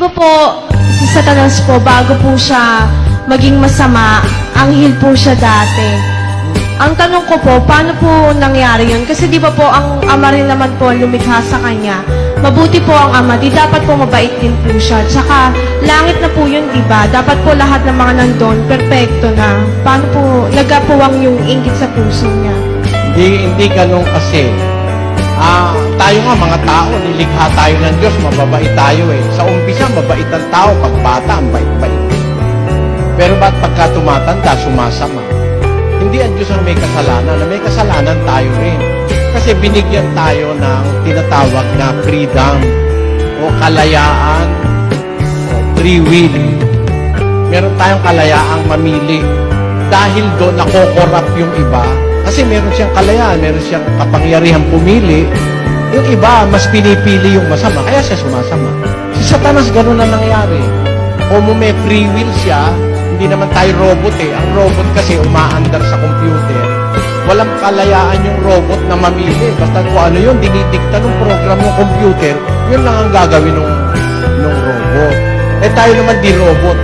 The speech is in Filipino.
ba po, si Satanas po, bago po siya maging masama, anghel po siya dati. Ang tanong ko po, paano po nangyari yun? Kasi di ba po, ang ama rin naman po ang lumikha sa kanya. Mabuti po ang ama, di dapat po mabait din po siya. Tsaka, langit na po yun, di ba? Dapat po lahat ng mga nandun, perpekto na. Paano po nagapuwang yung inggit sa puso niya? Hindi ganun kasi. Tayo nga mga tao, nilikha tayo ng Diyos, mababait tayo eh. Sa umpisa, mabait ang tao, pag bata, ang bait-bait. Pero ba't pagka tumatanda, sumasama? Hindi ang Diyos ang may kasalanan, na may kasalanan tayo rin. Kasi binigyan tayo ng tinatawag na freedom o kalayaan o free will. Meron tayong kalayaang mamili. Dahil doon nakokorap yung iba, kasi meron siyang kalayaan, meron siyang kapangyarihang pumili, yung iba, mas pinipili yung masama, kaya siya sumasama. Si Satanas, ganun na nangyari. Kung may free will siya, hindi naman tayo robot eh. Ang robot kasi umaandar sa computer. Walang kalayaan yung robot na mamili. Basta kung ano yun, dinidikta ng program ng computer, yun lang ang gagawin ng robot. Eh tayo naman di robot.